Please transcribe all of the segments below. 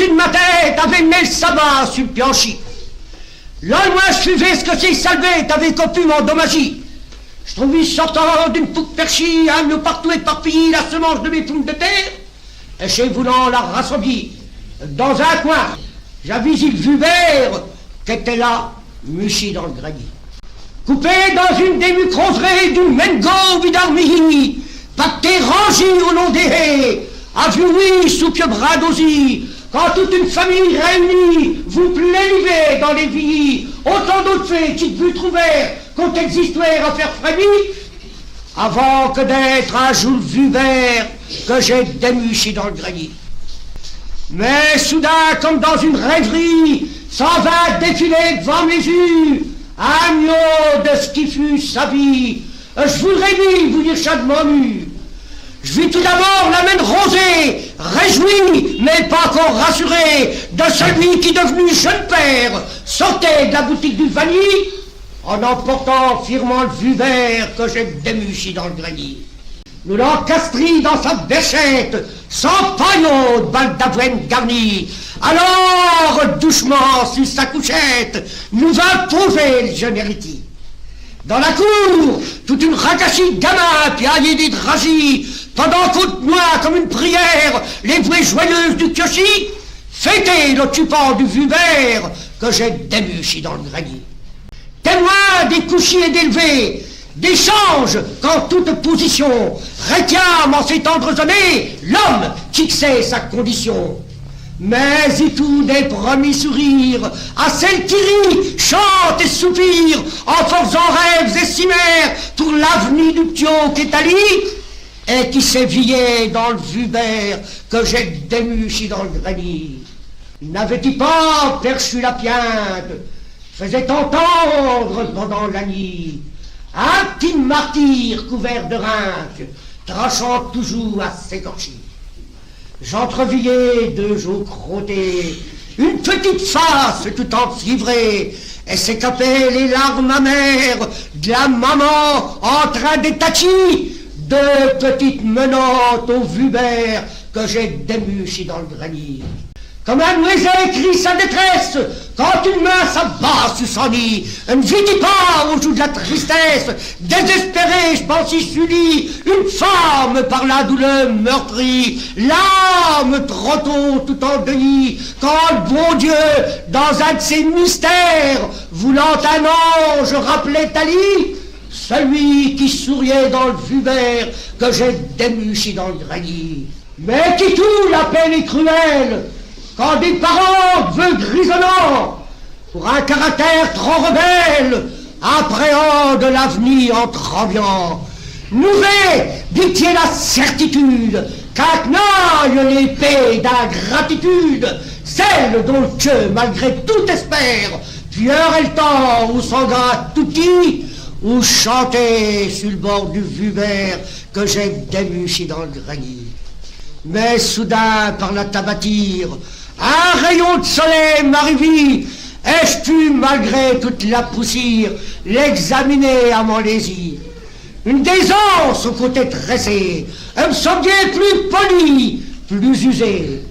au-dessus de ma tête avait mis le sabbat sur le plancher. Là, moi, je suivais ce que c'est salvé avec opulent endommagé. Je trouvais sortant d'une poupe perchée, un nous partout éparpillé la semence de mes poules de terre, et chez voulant la rassembler. Dans un coin, j'avais vu Vubert qui était là, muché dans le grenier. Coupé dans une des mucroseries du Mengo Vidarmi, pacté rangé au long des haies, avoué sous pied bras d'osier, quand toute une famille réunie vous plénivez dans les villes, autant d'autres faits qui vous trouvèrent qu'on existait à faire frémir, avant que d'être un jour Vubert que j'ai démuché dans le grenier. Mais soudain, comme dans une rêverie, s'en va défiler devant mes yeux un agneau de ce qui fut sa vie. Je voudrais bien vous dire chaudement nu. Je vis tout d'abord la main rosée, réjoui, mais pas encore rassuré, de celui qui, devenu jeune père, sortait de la boutique du vanille, en emportant fièrement le Vubert que j'ai démuché dans le grenier. Nous l'encastris dans sa bêchette, sans paillot de balles d'avoine garnie. Alors, doucement, sur sa couchette, nous va poser le jeune héritier. Dans la cour, toute une racachie de gamins piaillés des dragis, pendant qu'au noir comme une prière, les vouées joyeuses du kioshi, fêtaient l'occupant du Vubert que j'ai démuché dans le grenier. Témoin des couchis et des levées, d'échanges qu'en toute position réclame en ces tendres années l'homme qui sait sa condition. Mais et tout des premiers sourires à celle qui rit, chante et soupire en forçant rêves et chimères pour l'avenir du pio qui est ali et qui s'éveillait dans le Vubert que j'ai démuché dans le grenier. N'avait-il pas perçu la piinte, faisait entendre pendant la nuit un petit martyr couvert de rinques, trachant toujours à s'écorcher. J'entrevoyais deux os crottés, une petite face tout enfiévrée, et s'écapaient les larmes amères de la maman en train d'étacher deux petites menottes au Vubert que j'ai démuché dans le grenier. Comme un oiseau crie sa détresse, quand une main s'abat sur son lit, une vitipare au jour de la tristesse, désespérée, je pense y s'unit, une femme par la douleur meurtrie, l'âme trop tôt tout en deuil, quand le bon Dieu, dans un de ses mystères, voulant un ange rappelait Ali, celui qui souriait dans le Vubert que j'ai démuché dans le grenier. Mais qui tout la peine est cruelle, quand des parents vœux grisonnants, pour un caractère trop rebelle, appréhendent l'avenir en tremblant. Nouvelle, dit-il la certitude, qu'acnaille l'épée d'ingratitude, celle dont Dieu, malgré tout espère, pierait le temps où s'engage tout petit, ou chanter sur le bord du Vubert que j'ai démuché dans le grenier. Mais soudain, par la tabatière, un rayon de soleil m'arrivit, ai-je pu, malgré toute la poussière, l'examiner à mon désir. Une d'aisance au côté tressé, elle me semblait plus polie, plus usée.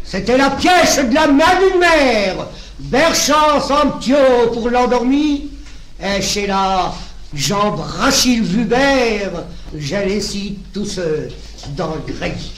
C'était la pièce de la main d'une mère, berchant son ptio pour l'endormir, et chez là, j'embrassai le Vubert, j'allais si tout seul dans le grenier.